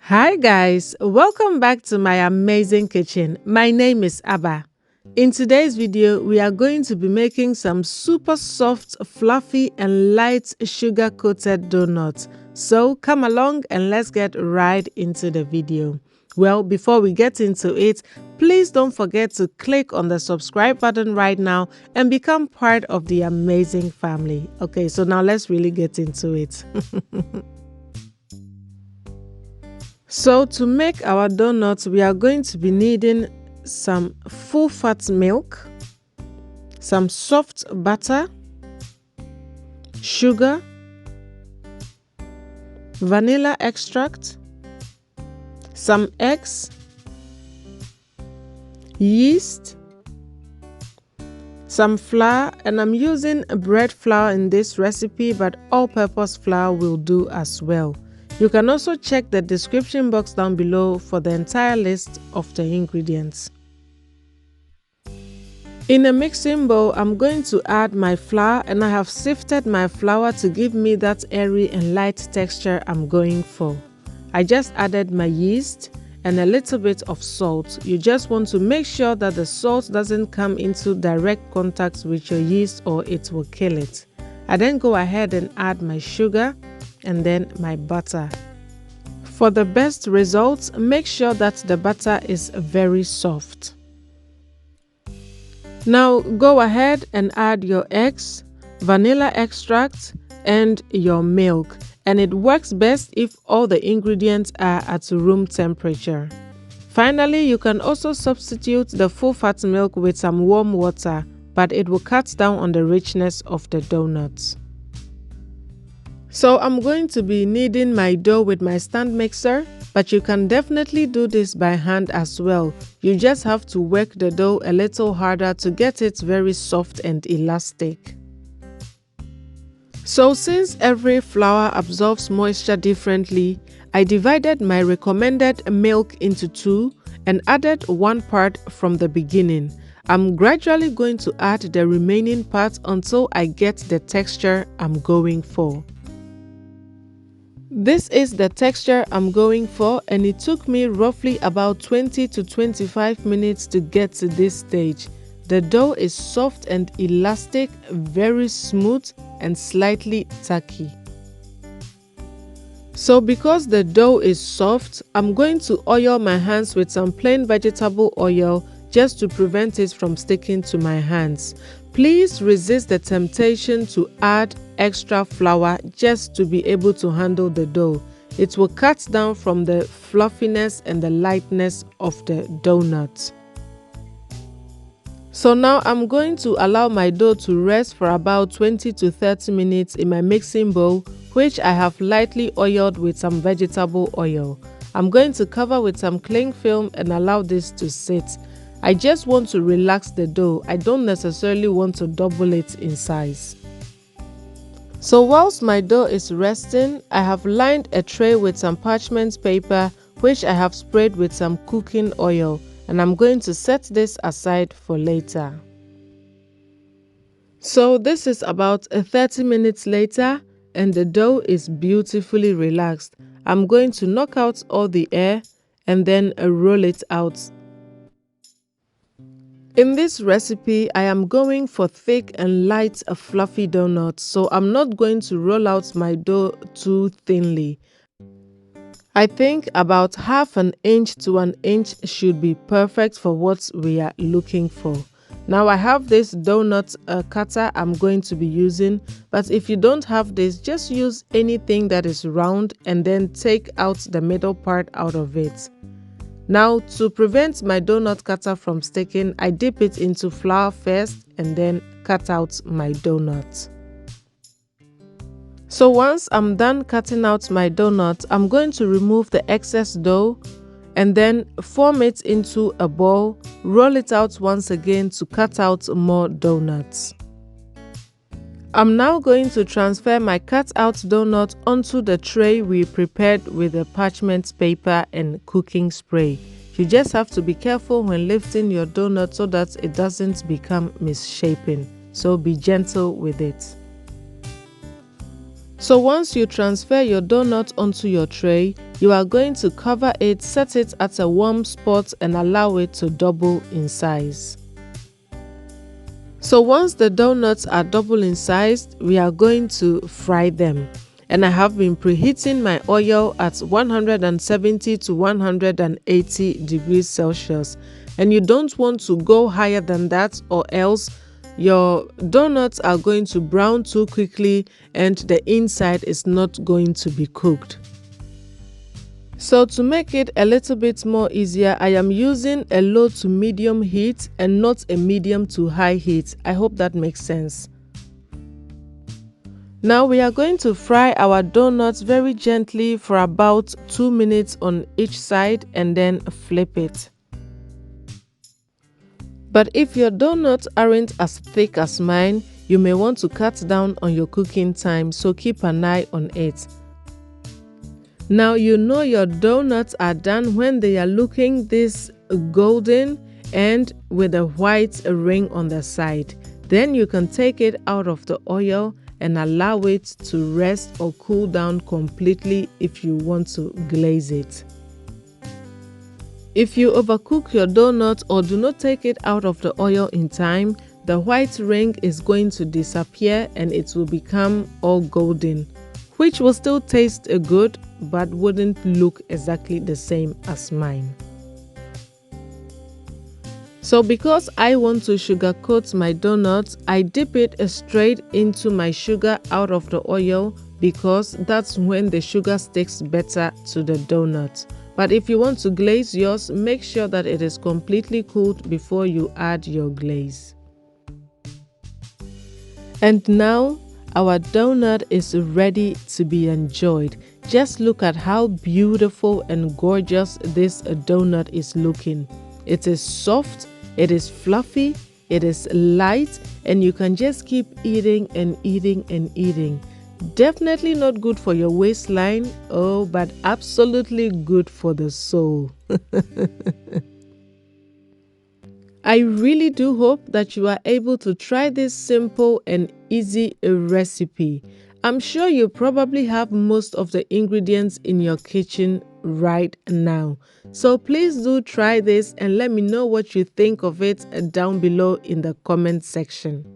Hi guys, welcome back to my amazing kitchen. My name is Abba. In today's video, we are going to be making some super soft, fluffy and light sugar-coated donuts. So come along and let's get right into the video. Well, before we get into it, please don't forget to click on the subscribe button right now and become part of the amazing family. Okay, so now let's really get into it. So to make our donuts, we are going to be needing some full fat milk, some soft butter, sugar, vanilla extract, some eggs, yeast, some flour, and I'm using bread flour in this recipe, but all-purpose flour will do as well. You can also check the description box down below for the entire list of the ingredients. In a mixing bowl, I'm going to add my flour, and I have sifted my flour to give me that airy and light texture I'm going for. I just added my yeast and a little bit of salt. You just want to make sure that the salt doesn't come into direct contact with your yeast or it will kill it. I then go ahead and add my sugar and then my butter. For the best results, make sure that the butter is very soft. Now go ahead and add your eggs, vanilla extract, and your milk. And it works best if all the ingredients are at room temperature. Finally, you can also substitute the full fat milk with some warm water, but it will cut down on the richness of the donuts. So I'm going to be kneading my dough with my stand mixer, but you can definitely do this by hand as well. You just have to work the dough a little harder to get it very soft and elastic. So since every flour absorbs moisture differently, I divided my recommended milk into two and added one part from the beginning. I'm gradually going to add the remaining part until I get the texture I'm going for. This is the texture I'm going for, and it took me roughly about 20 to 25 minutes to get to this stage. The dough is soft and elastic, very smooth and slightly tacky. So because the dough is soft, I'm going to oil my hands with some plain vegetable oil just to prevent it from sticking to my hands. Please resist the temptation to add extra flour just to be able to handle the dough. It will cut down from the fluffiness and the lightness of the donut. So now I'm going to allow my dough to rest for about 20 to 30 minutes in my mixing bowl, which I have lightly oiled with some vegetable oil. I'm going to cover with some cling film and allow this to sit. I just want to relax the dough. I don't necessarily want to double it in size. So whilst my dough is resting, I have lined a tray with some parchment paper, which I have sprayed with some cooking oil, and I'm going to set this aside for later. So this is about 30 minutes later, and the dough is beautifully relaxed. I'm going to knock out all the air and then roll it out. In this recipe, I am going for thick and light fluffy donuts, so I'm not going to roll out my dough too thinly. I think about half an inch to an inch should be perfect for what we are looking for. Now I have this donut cutter I'm going to be using, but if you don't have this, just use anything that is round and then take out the middle part out of it. Now, to prevent my donut cutter from sticking, I dip it into flour first and then cut out my donut. So once I'm done cutting out my donut, I'm going to remove the excess dough and then form it into a ball, roll it out once again to cut out more donuts. I'm now going to transfer my cut out donut onto the tray we prepared with the parchment paper and cooking spray. You just have to be careful when lifting your donut so that it doesn't become misshapen. So be gentle with it. So once you transfer your donut onto your tray, you are going to cover it, set it at a warm spot and allow it to double in size. So once the donuts are double in size, we are going to fry them. And I have been preheating my oil at 170 to 180 degrees Celsius. And you don't want to go higher than that, or else your donuts are going to brown too quickly and the inside is not going to be cooked. So to make it a little bit more easier, I am using a low to medium heat and not a medium to high heat. I hope that makes sense. Now we are going to fry our donuts very gently for about 2 minutes on each side and then flip it. But if your donuts aren't as thick as mine, you may want to cut down on your cooking time, so keep an eye on it. Now you know your donuts are done when they are looking this golden and with a white ring on the side. Then you can take it out of the oil and allow it to rest or cool down completely if you want to glaze it. If you overcook your donut or do not take it out of the oil in time, the white ring is going to disappear and it will become all golden, which will still taste good but wouldn't look exactly the same as mine. So because I want to sugarcoat my donuts, I dip it straight into my sugar out of the oil because that's when the sugar sticks better to the donut. But if you want to glaze yours, make sure that it is completely cooled before you add your glaze. And now our donut is ready to be enjoyed. Just look at how beautiful and gorgeous this donut is looking. It is soft, it is fluffy, it is light, and you can just keep eating and eating and eating. Definitely not good for your waistline, oh, but absolutely good for the soul. I really do hope that you are able to try this simple and easy recipe. I'm sure you probably have most of the ingredients in your kitchen right now. So please do try this and let me know what you think of it down below in the comment section.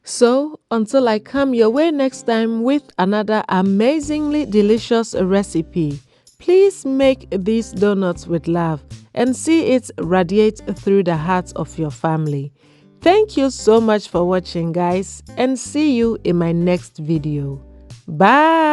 So, until I come your way next time with another amazingly delicious recipe, please make these donuts with love and see it radiate through the hearts of your family. Thank you so much for watching, guys, and see you in my next video. Bye!